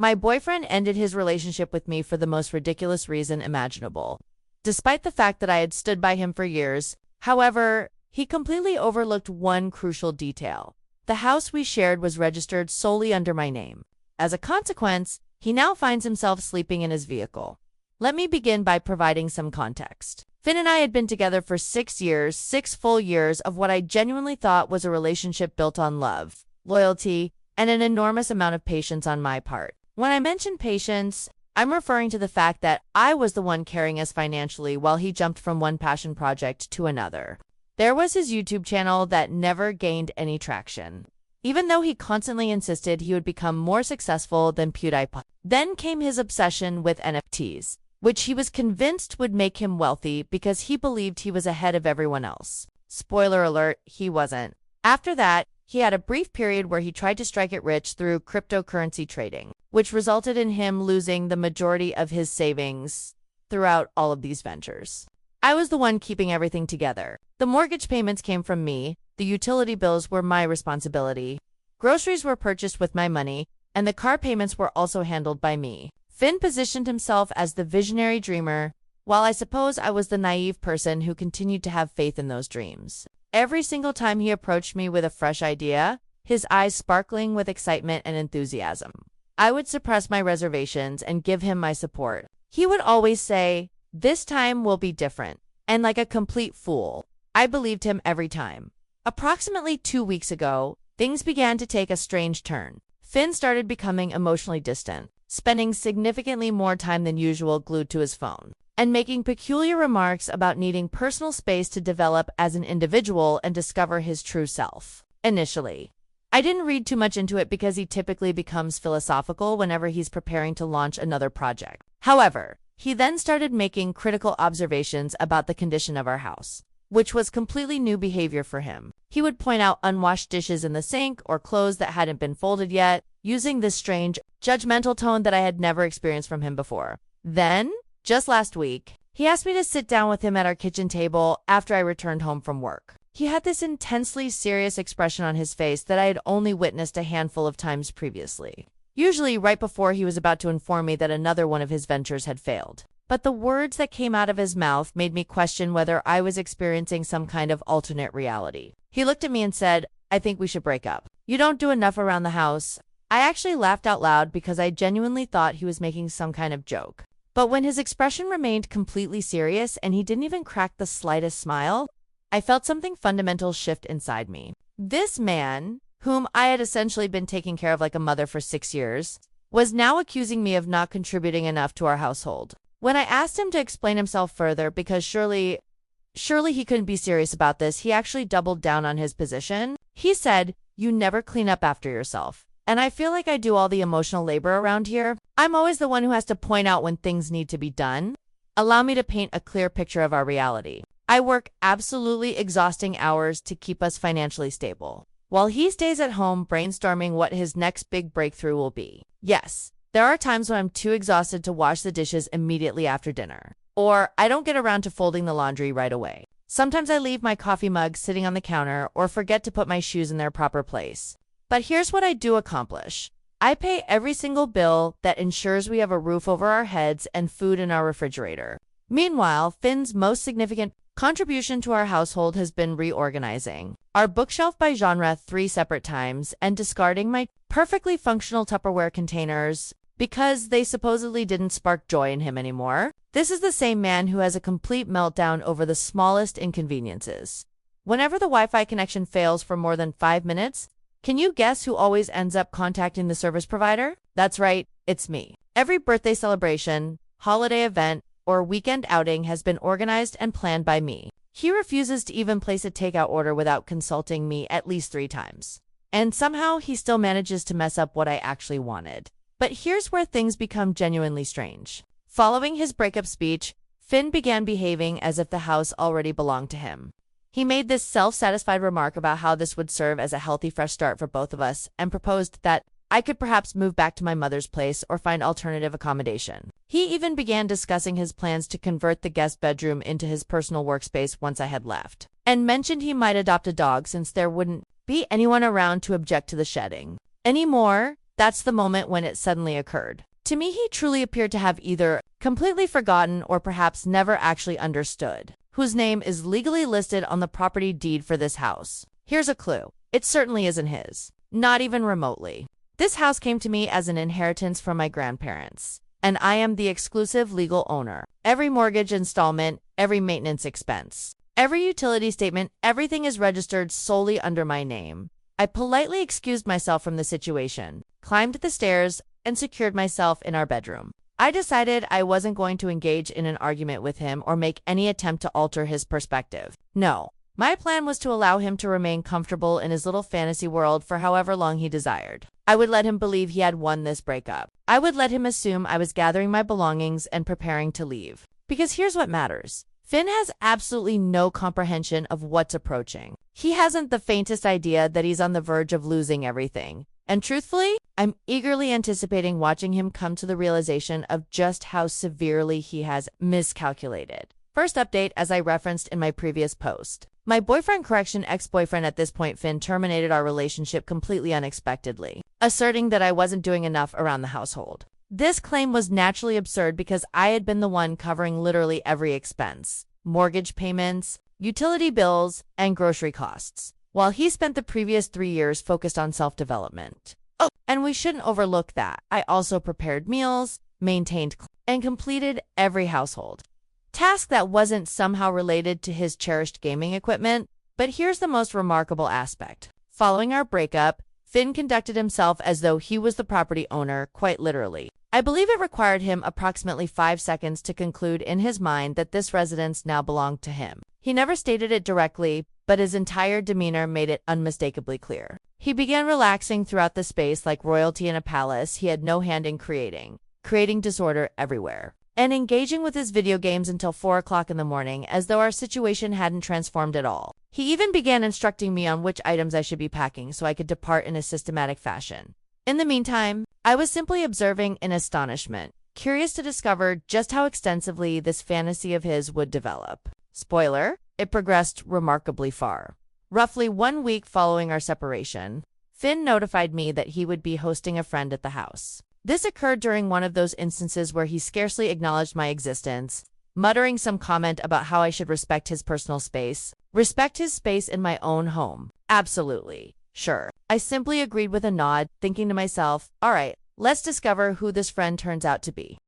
My boyfriend ended his relationship with me for the most ridiculous reason imaginable. Despite the fact that I had stood by him for years, however, he completely overlooked one crucial detail. The house we shared was registered solely under my name. As a consequence, he now finds himself sleeping in his vehicle. Let me begin by providing some context. Finn and I had been together for 6 years, 6 full years of what I genuinely thought was a relationship built on love, loyalty, and an enormous amount of patience on my part. When I mention patience, I'm referring to the fact that I was the one carrying us financially while he jumped from one passion project to another. There was his YouTube channel that never gained any traction, even though he constantly insisted he would become more successful than PewDiePie. Then came his obsession with NFTs, which he was convinced would make him wealthy because he believed he was ahead of everyone else. Spoiler alert, he wasn't. After that, he had a brief period where he tried to strike it rich through cryptocurrency trading, which resulted in him losing the majority of his savings throughout all of these ventures. I was the one keeping everything together. The mortgage payments came from me, the utility bills were my responsibility, groceries were purchased with my money, and the car payments were also handled by me. Finn positioned himself as the visionary dreamer, while I suppose I was the naive person who continued to have faith in those dreams. Every single time he approached me with a fresh idea, his eyes sparkling with excitement and enthusiasm, I would suppress my reservations and give him my support. He would always say, "This time will be different," and like a complete fool, I believed him every time. Approximately 2 weeks ago, things began to take a strange turn. Finn started becoming emotionally distant, spending significantly more time than usual glued to his phone, and making peculiar remarks about needing personal space to develop as an individual and discover his true self. Initially, I didn't read too much into it because he typically becomes philosophical whenever he's preparing to launch another project. However, he then started making critical observations about the condition of our house, which was completely new behavior for him. He would point out unwashed dishes in the sink or clothes that hadn't been folded yet, using this strange, judgmental tone that I had never experienced from him before. Then, just last week, he asked me to sit down with him at our kitchen table after I returned home from work. He had this intensely serious expression on his face that I had only witnessed a handful of times previously, usually right before he was about to inform me that another one of his ventures had failed. But the words that came out of his mouth made me question whether I was experiencing some kind of alternate reality. He looked at me and said, "I think we should break up. You don't do enough around the house." I actually laughed out loud because I genuinely thought he was making some kind of joke. But when his expression remained completely serious and he didn't even crack the slightest smile, I felt something fundamental shift inside me. This man, whom I had essentially been taking care of like a mother for 6 years, was now accusing me of not contributing enough to our household. When I asked him to explain himself further, because surely he couldn't be serious about this, he actually doubled down on his position. He said, "You never clean up after yourself. And I feel like I do all the emotional labor around here. I'm always the one who has to point out when things need to be done. Allow me to paint a clear picture of our reality. I work absolutely exhausting hours to keep us financially stable, while he stays at home brainstorming what his next big breakthrough will be. Yes, there are times when I'm too exhausted to wash the dishes immediately after dinner, or I don't get around to folding the laundry right away. Sometimes I leave my coffee mug sitting on the counter or forget to put my shoes in their proper place. But here's what I do accomplish. I pay every single bill that ensures we have a roof over our heads and food in our refrigerator." Meanwhile, Finn's most significant contribution to our household has been reorganizing our bookshelf by genre 3 separate times and discarding my perfectly functional Tupperware containers because they supposedly didn't spark joy in him anymore. This is the same man who has a complete meltdown over the smallest inconveniences. Whenever the Wi-Fi connection fails for more than 5 minutes, can you guess who always ends up contacting the service provider? That's right, it's me. Every birthday celebration, holiday event, or weekend outing has been organized and planned by me. He refuses to even place a takeout order without consulting me at least 3 times. And somehow he still manages to mess up what I actually wanted. But here's where things become genuinely strange. Following his breakup speech, Finn began behaving as if the house already belonged to him. He made this self-satisfied remark about how this would serve as a healthy fresh start for both of us and proposed that I could perhaps move back to my mother's place or find alternative accommodation. He even began discussing his plans to convert the guest bedroom into his personal workspace once I had left, and mentioned he might adopt a dog since there wouldn't be anyone around to object to the shedding anymore. That's the moment when it suddenly occurred. To me, he truly appeared to have either completely forgotten or perhaps never actually understood whose name is legally listed on the property deed for this house. Here's a clue. It certainly isn't his. Not even remotely. This house came to me as an inheritance from my grandparents, and I am the exclusive legal owner. Every mortgage installment, every maintenance expense, every utility statement, everything is registered solely under my name. I politely excused myself from the situation, climbed the stairs, and secured myself in our bedroom. I decided I wasn't going to engage in an argument with him or make any attempt to alter his perspective. No, my plan was to allow him to remain comfortable in his little fantasy world for however long he desired. I would let him believe he had won this breakup. I would let him assume I was gathering my belongings and preparing to leave. Because here's what matters. Finn has absolutely no comprehension of what's approaching. He hasn't the faintest idea that he's on the verge of losing everything. And truthfully, I'm eagerly anticipating watching him come to the realization of just how severely he has miscalculated. First update, as I referenced in my previous post. My ex-boyfriend at this point, Finn, terminated our relationship completely unexpectedly, asserting that I wasn't doing enough around the household. This claim was naturally absurd because I had been the one covering literally every expense, mortgage payments, utility bills, and grocery costs, while he spent the previous 3 years focused on self-development. Oh, and we shouldn't overlook that I also prepared meals, maintained, and completed every household task that wasn't somehow related to his cherished gaming equipment. But here's the most remarkable aspect. Following our breakup, Finn conducted himself as though he was the property owner, quite literally. I believe it required him approximately 5 seconds to conclude in his mind that this residence now belonged to him. He never stated it directly, but his entire demeanor made it unmistakably clear. He began relaxing throughout the space like royalty in a palace he had no hand in creating disorder everywhere, and engaging with his video games until 4 o'clock in the morning as though our situation hadn't transformed at all. He even began instructing me on which items I should be packing so I could depart in a systematic fashion. In the meantime, I was simply observing in astonishment, curious to discover just how extensively this fantasy of his would develop. Spoiler, it progressed remarkably far. Roughly 1 week following our separation, Finn notified me that he would be hosting a friend at the house. This occurred during one of those instances where he scarcely acknowledged my existence, muttering some comment about how I should respect his personal space. Respect his space in my own home. Absolutely. Sure. I simply agreed with a nod, thinking to myself, all right, let's discover who this friend turns out to be.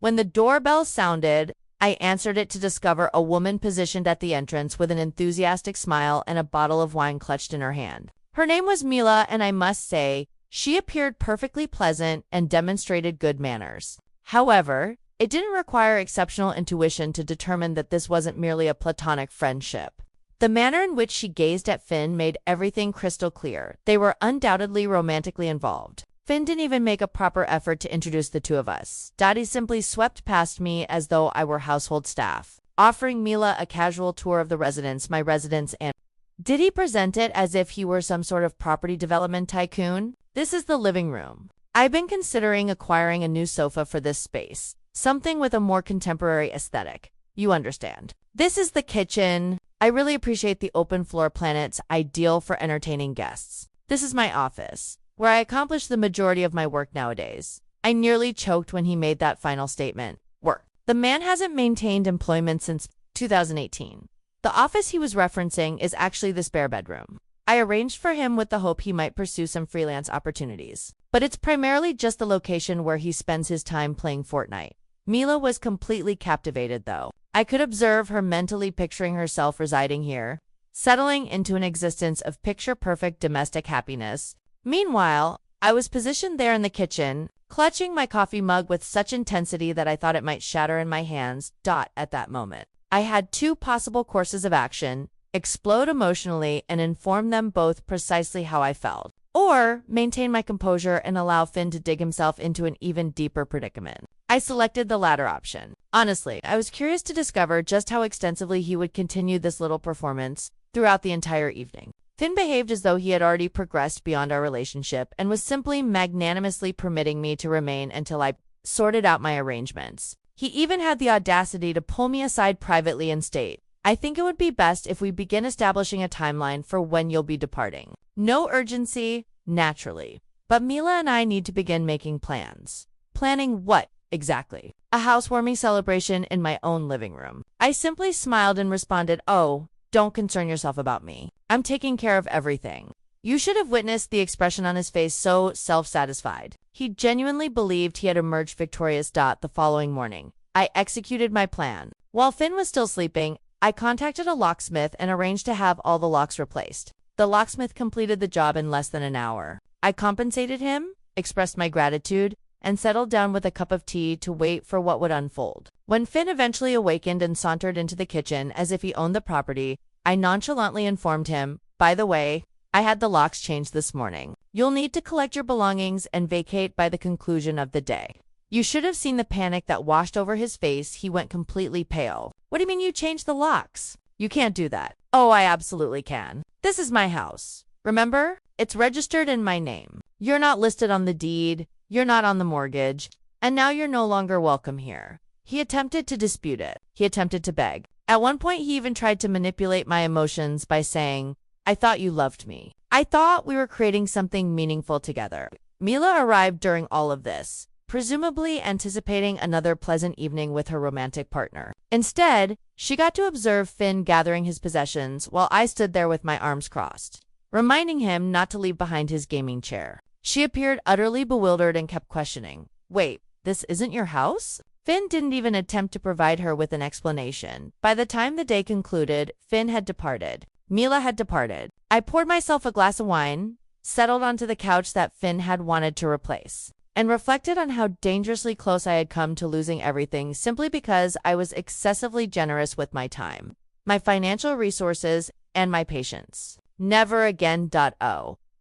When the doorbell sounded, I answered it to discover a woman positioned at the entrance with an enthusiastic smile and a bottle of wine clutched in her hand. Her name was Mila, and I must say, she appeared perfectly pleasant and demonstrated good manners. However, it didn't require exceptional intuition to determine that this wasn't merely a platonic friendship. The manner in which she gazed at Finn made everything crystal clear. They were undoubtedly romantically involved. Finn didn't even make a proper effort to introduce the two of us. Daddy simply swept past me as though I were household staff, offering Mila a casual tour of the residence, my residence, and did he present it as if he were some sort of property development tycoon? This is the living room. I've been considering acquiring a new sofa for this space, something with a more contemporary aesthetic. You understand. This is the kitchen. I really appreciate the open floor plan. It's ideal for entertaining guests. This is my office, where I accomplish the majority of my work nowadays. I nearly choked when he made that final statement. Work. The man hasn't maintained employment since 2018. The office he was referencing is actually the spare bedroom. I arranged for him with the hope he might pursue some freelance opportunities. But it's primarily just the location where he spends his time playing Fortnite. Mila was completely captivated, though. I could observe her mentally picturing herself residing here, settling into an existence of picture-perfect domestic happiness. Meanwhile, I was positioned there in the kitchen, clutching my coffee mug with such intensity that I thought it might shatter in my hands. At that moment, I had 2 possible courses of action: explode emotionally and inform them both precisely how I felt, or maintain my composure and allow Finn to dig himself into an even deeper predicament. I selected the latter option. Honestly, I was curious to discover just how extensively he would continue this little performance throughout the entire evening. Finn behaved as though he had already progressed beyond our relationship and was simply magnanimously permitting me to remain until I sorted out my arrangements. He even had the audacity to pull me aside privately and state, I think it would be best if we begin establishing a timeline for when you'll be departing. No urgency, naturally. but Mila and I need to begin making plans. Planning what, exactly? A housewarming celebration in my own living room. I simply smiled and responded, "Oh, don't concern yourself about me. I'm taking care of everything." You should have witnessed the expression on his face, so self-satisfied. He genuinely believed he had emerged victorious. The following morning, I executed my plan. While Finn was still sleeping, I contacted a locksmith and arranged to have all the locks replaced. The locksmith completed the job in less than an hour. I compensated him, expressed my gratitude, and settled down with a cup of tea to wait for what would unfold. When Finn eventually awakened and sauntered into the kitchen as if he owned the property, I nonchalantly informed him, "By the way, I had the locks changed this morning. You'll need to collect your belongings and vacate by the conclusion of the day." You should have seen the panic that washed over his face. He went completely pale. "What do you mean you changed the locks? You can't do that." "Oh, I absolutely can. This is my house. Remember? It's registered in my name. You're not listed on the deed. You're not on the mortgage. And now you're no longer welcome here." He attempted to dispute it. He attempted to beg. At one point, he even tried to manipulate my emotions by saying, "I thought you loved me. I thought we were creating something meaningful together." Mila arrived during all of this, presumably anticipating another pleasant evening with her romantic partner. Instead, she got to observe Finn gathering his possessions while I stood there with my arms crossed, reminding him not to leave behind his gaming chair. She appeared utterly bewildered and kept questioning, "Wait, this isn't your house?" Finn didn't even attempt to provide her with an explanation. By the time the day concluded, Finn had departed. Mila had departed. I poured myself a glass of wine, settled onto the couch that Finn had wanted to replace, and reflected on how dangerously close I had come to losing everything simply because I was excessively generous with my time, my financial resources, and my patience. Never again.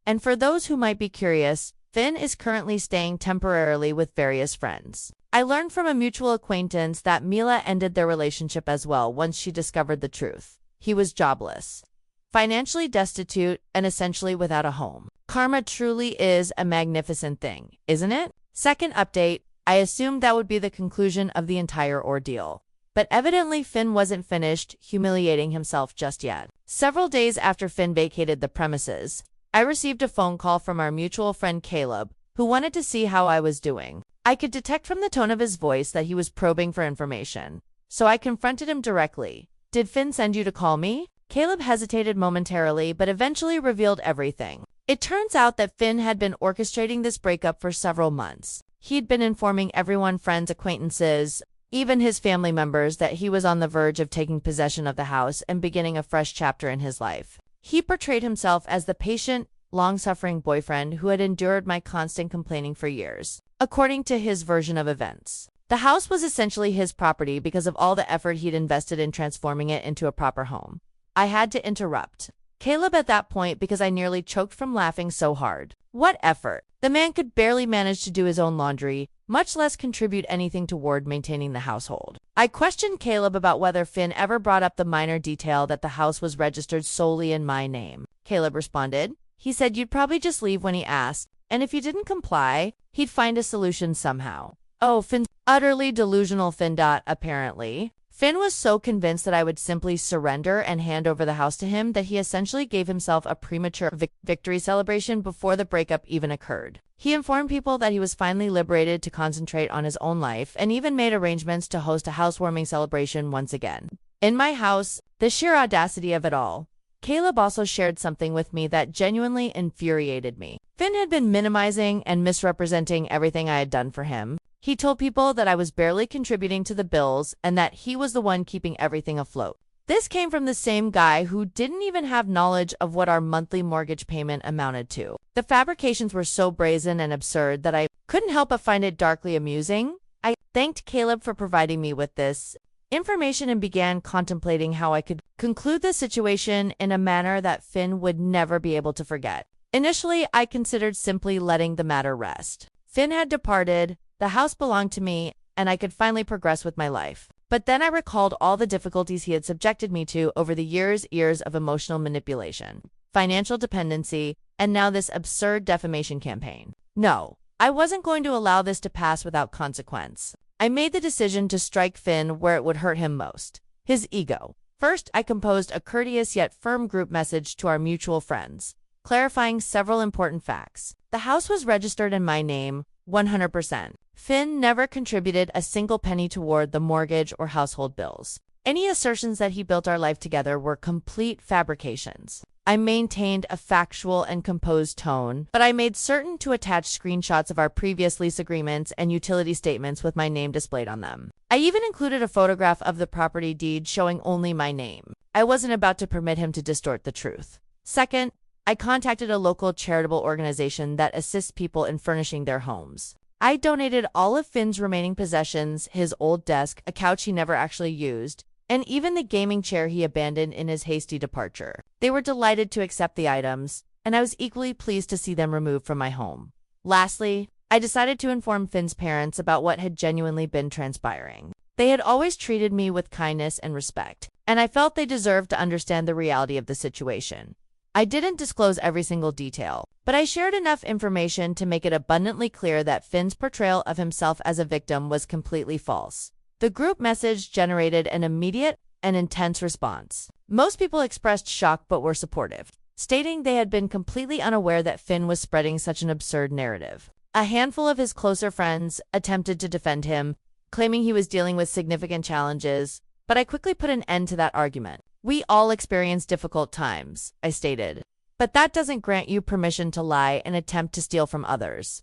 And for those who might be curious, Finn is currently staying temporarily with various friends. I learned from a mutual acquaintance that Mila ended their relationship as well once she discovered the truth. He was jobless, financially destitute, and essentially without a home. Karma truly is a magnificent thing, isn't it? Second update, I assumed that would be the conclusion of the entire ordeal. But evidently Finn wasn't finished humiliating himself just yet. Several days after Finn vacated the premises, I received a phone call from our mutual friend Caleb, who wanted to see how I was doing. I could detect from the tone of his voice that he was probing for information, so I confronted him directly. "Did Finn send you to call me?" Caleb hesitated momentarily, but eventually revealed everything. It turns out that Finn had been orchestrating this breakup for several months. He'd been informing everyone, friends, acquaintances, even his family members, that he was on the verge of taking possession of the house and beginning a fresh chapter in his life. He portrayed himself as the patient, long-suffering boyfriend who had endured my constant complaining for years. According to his version of events, the house was essentially his property because of all the effort he'd invested in transforming it into a proper home. I had to interrupt Caleb at that point because I nearly choked from laughing so hard. What effort? The man could barely manage to do his own laundry, much less contribute anything toward maintaining the household. I questioned Caleb about whether Finn ever brought up the minor detail that the house was registered solely in my name. Caleb responded, "He said you'd probably just leave when he asked, and if you didn't comply, he'd find a solution somehow." Oh, Finn's utterly delusional. Apparently, Finn was so convinced that I would simply surrender and hand over the house to him that he essentially gave himself a premature victory celebration before the breakup even occurred. He informed people that he was finally liberated to concentrate on his own life and even made arrangements to host a housewarming celebration once again. In my house, the sheer audacity of it all. Caleb also shared something with me that genuinely infuriated me. Finn had been minimizing and misrepresenting everything I had done for him. He told people that I was barely contributing to the bills and that he was the one keeping everything afloat. This came from the same guy who didn't even have knowledge of what our monthly mortgage payment amounted to. The fabrications were so brazen and absurd that I couldn't help but find it darkly amusing. I thanked Caleb for providing me with this information and began contemplating how I could conclude the situation in a manner that Finn would never be able to forget. Initially, I considered simply letting the matter rest. Finn had departed, the house belonged to me, and I could finally progress with my life. But then I recalled all the difficulties he had subjected me to over the years of emotional manipulation, financial dependency, and now this absurd defamation campaign. No, I wasn't going to allow this to pass without consequence. I made the decision to strike Finn where it would hurt him most, his ego. First, I composed a courteous yet firm group message to our mutual friends, clarifying several important facts. The house was registered in my name, 100%. Finn never contributed a single penny toward the mortgage or household bills. Any assertions that he built our life together were complete fabrications. I maintained a factual and composed tone, but I made certain to attach screenshots of our previous lease agreements and utility statements with my name displayed on them. I even included a photograph of the property deed showing only my name. I wasn't about to permit him to distort the truth. Second, I contacted a local charitable organization that assists people in furnishing their homes. I donated all of Finn's remaining possessions, his old desk, a couch he never actually used, and even the gaming chair he abandoned in his hasty departure. They were delighted to accept the items, and I was equally pleased to see them removed from my home. Lastly, I decided to inform Finn's parents about what had genuinely been transpiring. They had always treated me with kindness and respect, and I felt they deserved to understand the reality of the situation. I didn't disclose every single detail, but I shared enough information to make it abundantly clear that Finn's portrayal of himself as a victim was completely false. The group message generated an immediate and intense response. Most people expressed shock but were supportive, stating they had been completely unaware that Finn was spreading such an absurd narrative. A handful of his closer friends attempted to defend him, claiming he was dealing with significant challenges, but I quickly put an end to that argument. We all experience difficult times, I stated, but that doesn't grant you permission to lie and attempt to steal from others.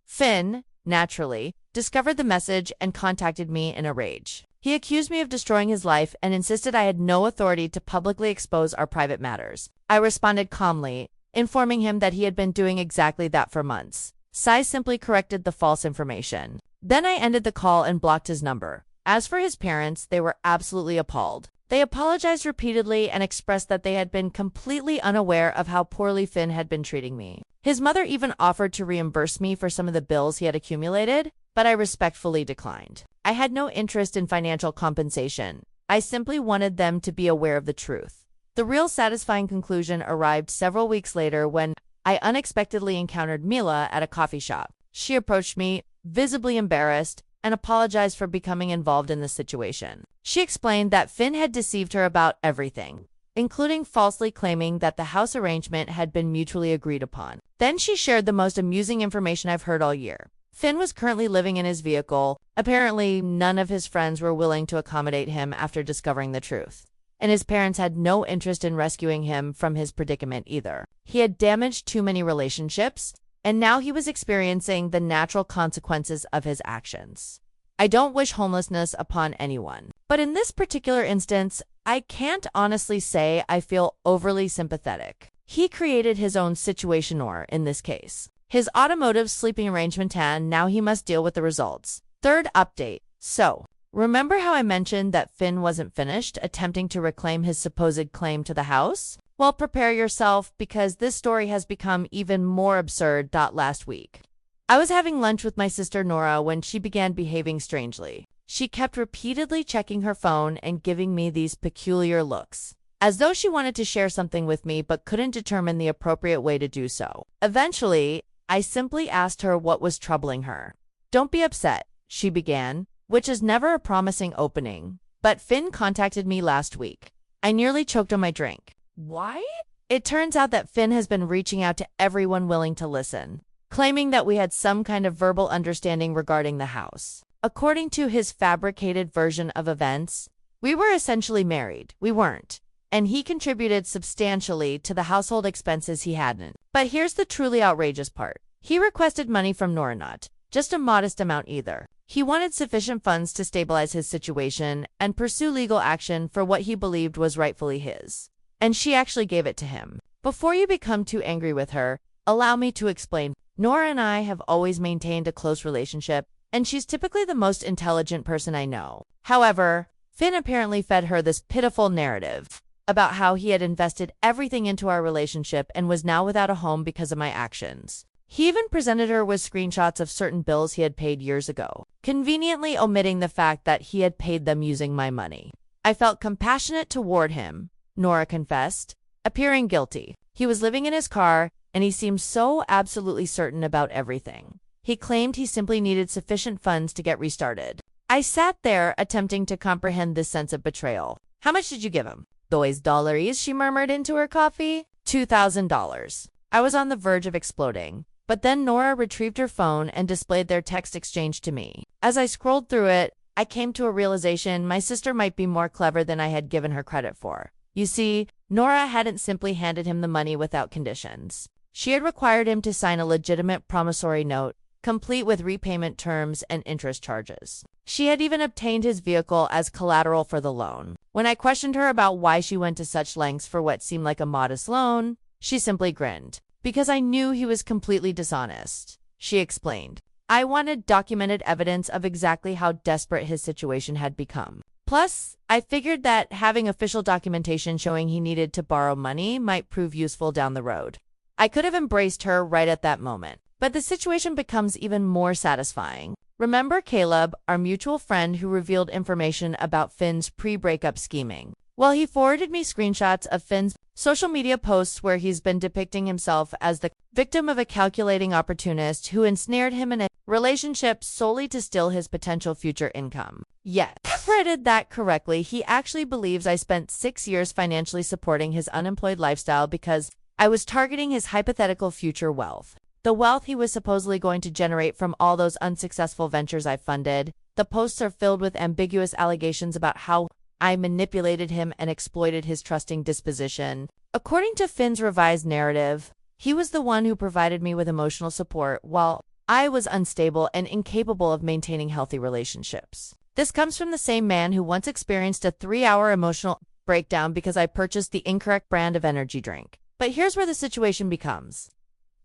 Finn, naturally, discovered the message and contacted me in a rage. He accused me of destroying his life and insisted I had no authority to publicly expose our private matters. I responded calmly, informing him that he had been doing exactly that for months. Sai simply corrected the false information. Then I ended the call and blocked his number. As for his parents, they were absolutely appalled. They apologized repeatedly and expressed that they had been completely unaware of how poorly Finn had been treating me. His mother even offered to reimburse me for some of the bills he had accumulated, but I respectfully declined. I had no interest in financial compensation. I simply wanted them to be aware of the truth. The real satisfying conclusion arrived several weeks later when I unexpectedly encountered Mila at a coffee shop. She approached me, visibly embarrassed, and apologized for becoming involved in the situation. She explained that Finn had deceived her about everything, including falsely claiming that the house arrangement had been mutually agreed upon. Then she shared the most amusing information I've heard all year. Finn was currently living in his vehicle. Apparently, none of his friends were willing to accommodate him after discovering the truth, and his parents had no interest in rescuing him from his predicament either. He had damaged too many relationships, and now he was experiencing the natural consequences of his actions. I don't wish homelessness upon anyone, but in this particular instance, I can't honestly say I feel overly sympathetic. He created his own situation, or in this case, his automotive sleeping arrangement, and now he must deal with the results. Third update. So, remember how I mentioned that Finn wasn't finished attempting to reclaim his supposed claim to the house? Well, prepare yourself, because this story has become even more absurd. Last week, I was having lunch with my sister Nora when she began behaving strangely. She kept repeatedly checking her phone and giving me these peculiar looks, as though she wanted to share something with me but couldn't determine the appropriate way to do so. Eventually, I simply asked her what was troubling her. "Don't be upset," she began, which is never a promising opening. "But Finn contacted me last week." I nearly choked on my drink. Why? It turns out that Finn has been reaching out to everyone willing to listen, claiming that we had some kind of verbal understanding regarding the house. According to his fabricated version of events, we were essentially married. We weren't, and he contributed substantially to the household expenses he hadn't. But here's the truly outrageous part. He requested money from Nora, not just a modest amount either. He wanted sufficient funds to stabilize his situation and pursue legal action for what he believed was rightfully his. And she actually gave it to him. Before you become too angry with her, allow me to explain. Nora and I have always maintained a close relationship, and she's typically the most intelligent person I know. However, Finn apparently fed her this pitiful narrative about how he had invested everything into our relationship and was now without a home because of my actions. He even presented her with screenshots of certain bills he had paid years ago, conveniently omitting the fact that he had paid them using my money. I felt compassionate toward him, Nora confessed, appearing guilty. He was living in his car, and he seemed so absolutely certain about everything. He claimed he simply needed sufficient funds to get restarted. I sat there attempting to comprehend this sense of betrayal. "How much did you give him?" "$2, she murmured into her coffee. $2,000. I was on the verge of exploding. But then Nora retrieved her phone and displayed their text exchange to me. As I scrolled through it, I came to a realization my sister might be more clever than I had given her credit for. You see, Nora hadn't simply handed him the money without conditions. She had required him to sign a legitimate promissory note, complete with repayment terms and interest charges. She had even obtained his vehicle as collateral for the loan. When I questioned her about why she went to such lengths for what seemed like a modest loan, she simply grinned. Because I knew he was completely dishonest, she explained. I wanted documented evidence of exactly how desperate his situation had become. Plus, I figured that having official documentation showing he needed to borrow money might prove useful down the road. I could have embraced her right at that moment, but the situation becomes even more satisfying. Remember Caleb, our mutual friend who revealed information about Finn's pre-breakup scheming? Well, he forwarded me screenshots of Finn's social media posts where he's been depicting himself as the victim of a calculating opportunist who ensnared him in a relationship solely to steal his potential future income. Yes, if I read that correctly, he actually believes I spent 6 years financially supporting his unemployed lifestyle because I was targeting his hypothetical future wealth. The wealth he was supposedly going to generate from all those unsuccessful ventures I funded. The posts are filled with ambiguous allegations about how I manipulated him and exploited his trusting disposition. According to Finn's revised narrative, he was the one who provided me with emotional support while I was unstable and incapable of maintaining healthy relationships. This comes from the same man who once experienced a 3-hour emotional breakdown because I purchased the incorrect brand of energy drink. But here's where the situation becomes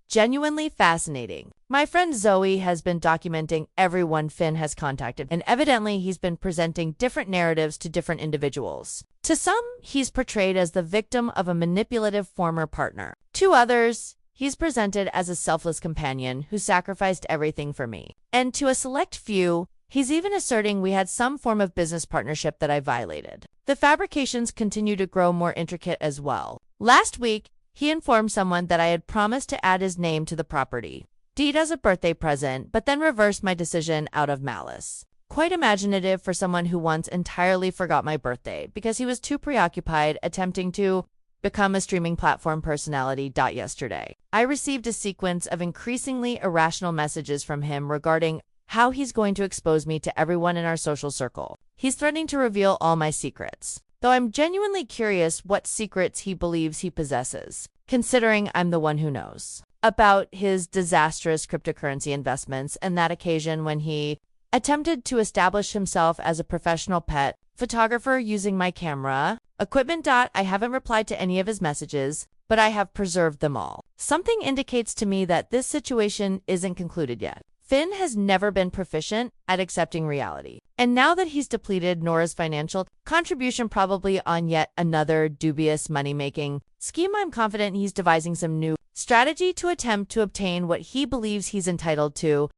genuinely fascinating. My friend Zoe has been documenting everyone Finn has contacted, and evidently he's been presenting different narratives to different individuals. To some, he's portrayed as the victim of a manipulative former partner. To others, he's presented as a selfless companion who sacrificed everything for me. And to a select few, he's even asserting we had some form of business partnership that I violated. The fabrications continue to grow more intricate as well. Last week, he informed someone that I had promised to add his name to the property deed as a birthday present, but then reversed my decision out of malice. Quite imaginative for someone who once entirely forgot my birthday because he was too preoccupied attempting to become a streaming platform personality. Yesterday, I received a sequence of increasingly irrational messages from him regarding how he's going to expose me to everyone in our social circle. He's threatening to reveal all my secrets. Though I'm genuinely curious what secrets he believes he possesses, considering I'm the one who knows about his disastrous cryptocurrency investments and that occasion when he attempted to establish himself as a professional pet photographer using my camera equipment. I haven't replied to any of his messages, but I have preserved them all. Something indicates to me that this situation isn't concluded yet. Finn has never been proficient at accepting reality. And now that he's depleted Nora's financial contribution probably on yet another dubious money-making scheme, I'm confident he's devising some new strategy to attempt to obtain what he believes he's entitled to.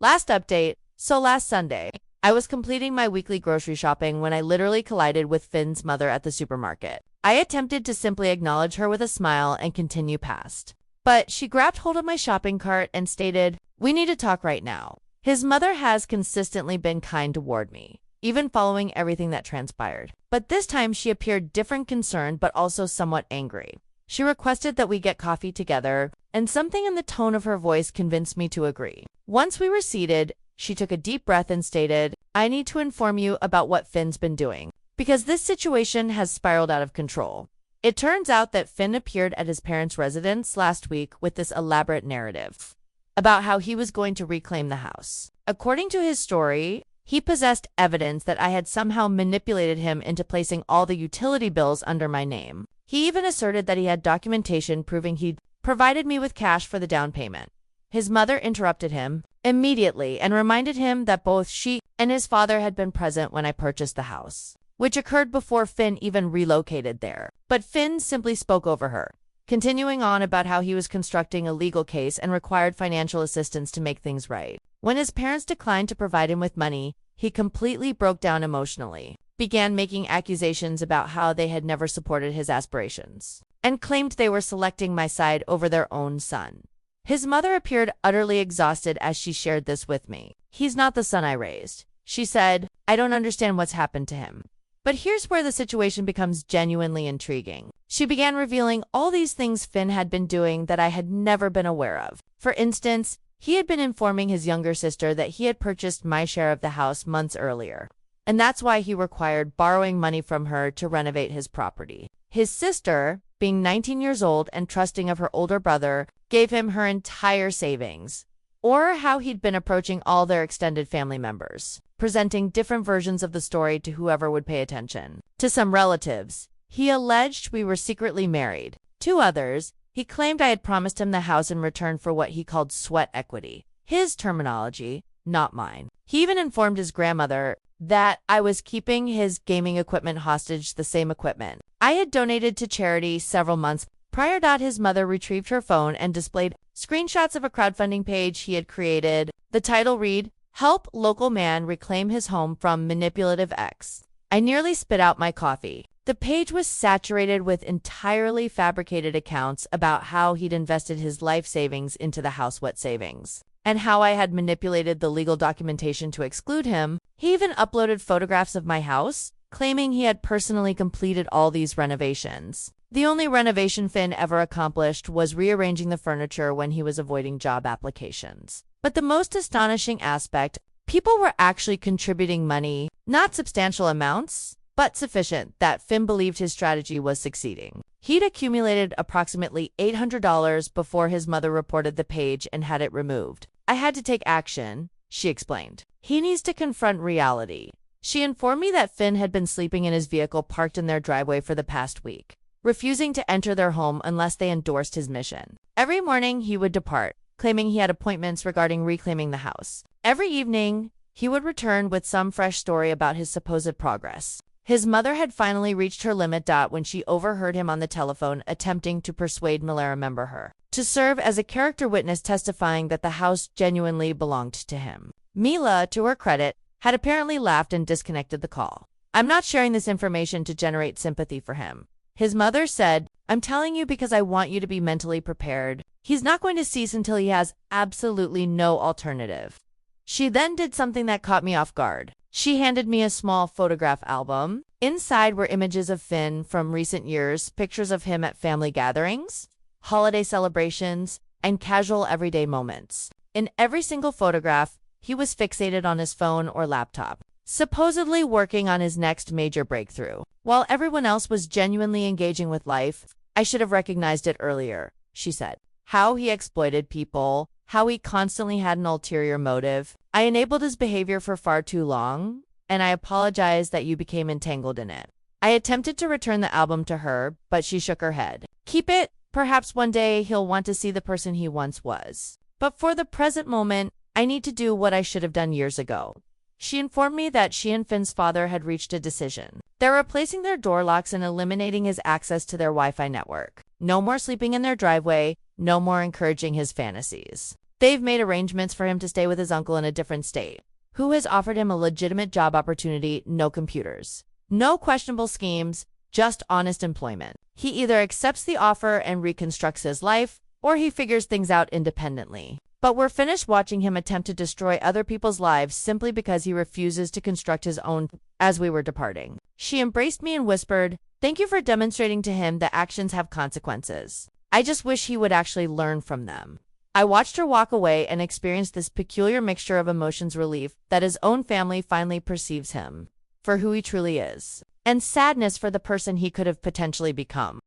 Last update. So last Sunday, I was completing my weekly grocery shopping when I literally collided with Finn's mother at the supermarket. I attempted to simply acknowledge her with a smile and continue past. But she grabbed hold of my shopping cart and stated, "We need to talk right now." His mother has consistently been kind toward me, even following everything that transpired. But this time she appeared different, concerned, but also somewhat angry. She requested that we get coffee together, and something in the tone of her voice convinced me to agree. Once we were seated, she took a deep breath and stated, "I need to inform you about what Finn's been doing, because this situation has spiraled out of control." It turns out that Finn appeared at his parents' residence last week with this elaborate narrative about how he was going to reclaim the house. According to his story, he possessed evidence that I had somehow manipulated him into placing all the utility bills under my name. He even asserted that he had documentation proving he'd provided me with cash for the down payment. His mother interrupted him immediately and reminded him that both she and his father had been present when I purchased the house, which occurred before Finn even relocated there. But Finn simply spoke over her, continuing on about how he was constructing a legal case and required financial assistance to make things right. When his parents declined to provide him with money, he completely broke down emotionally, began making accusations about how they had never supported his aspirations, and claimed they were selecting my side over their own son. His mother appeared utterly exhausted as she shared this with me. "He's not the son I raised," she said. "I don't understand what's happened to him. But here's where the situation becomes genuinely intriguing. She began revealing all these things Finn had been doing that I had never been aware of. For instance, he had been informing his younger sister that he had purchased my share of the house months earlier, and that's why he required borrowing money from her to renovate his property. His sister, being 19 years old and trusting of her older brother, gave him her entire savings. Or how he'd been approaching all their extended family members, presenting different versions of the story to whoever would pay attention. To some relatives, he alleged we were secretly married. To others, he claimed I had promised him the house in return for what he called sweat equity. His terminology, not mine. He even informed his grandmother that I was keeping his gaming equipment hostage, the same equipment I had donated to charity several months prior. His mother retrieved her phone and displayed screenshots of a crowdfunding page he had created. The title read, "Help Local Man Reclaim His Home from Manipulative Ex." I nearly spit out my coffee. The page was saturated with entirely fabricated accounts about how he'd invested his life savings into the house sweat savings, and how I had manipulated the legal documentation to exclude him. He even uploaded photographs of my house, claiming he had personally completed all these renovations. The only renovation Finn ever accomplished was rearranging the furniture when he was avoiding job applications. But the most astonishing aspect, people were actually contributing money, not substantial amounts, but sufficient that Finn believed his strategy was succeeding. He'd accumulated approximately $800 before his mother reported the page and had it removed. I had to take action, she explained. He needs to confront reality. She informed me that Finn had been sleeping in his vehicle parked in their driveway for the past week, refusing to enter their home unless they endorsed his mission. Every morning he would depart, claiming he had appointments regarding reclaiming the house. Every evening, he would return with some fresh story about his supposed progress. His mother had finally reached her limit. When she overheard him on the telephone attempting to persuade Mila remember her to serve as a character witness testifying that the house genuinely belonged to him. Mila, to her credit, had apparently laughed and disconnected the call. "I'm not sharing this information to generate sympathy for him," his mother said. "I'm telling you because I want you to be mentally prepared. He's not going to cease until he has absolutely no alternative." She then did something that caught me off guard. She handed me a small photograph album. Inside were images of Finn from recent years, pictures of him at family gatherings, holiday celebrations, and casual everyday moments. In every single photograph, he was fixated on his phone or laptop, supposedly working on his next major breakthrough. While everyone else was genuinely engaging with life, I should have recognized it earlier, she said. How he exploited people, how he constantly had an ulterior motive. I enabled his behavior for far too long, and I apologize that you became entangled in it. I attempted to return the album to her, but she shook her head. "Keep it. Perhaps one day he'll want to see the person he once was. But for the present moment, I need to do what I should have done years ago." She informed me that she and Finn's father had reached a decision. They're replacing their door locks and eliminating his access to their Wi-Fi network. No more sleeping in their driveway, no more encouraging his fantasies. They've made arrangements for him to stay with his uncle in a different state, who has offered him a legitimate job opportunity. No computers, no questionable schemes, just honest employment. He either accepts the offer and reconstructs his life, or he figures things out independently. But we're finished watching him attempt to destroy other people's lives simply because he refuses to construct his own. As we were departing, she embraced me and whispered, "Thank you for demonstrating to him that actions have consequences. I just wish he would actually learn from them." I watched her walk away and experienced this peculiar mixture of emotions: relief that his own family finally perceives him for who he truly is, and sadness for the person he could have potentially become.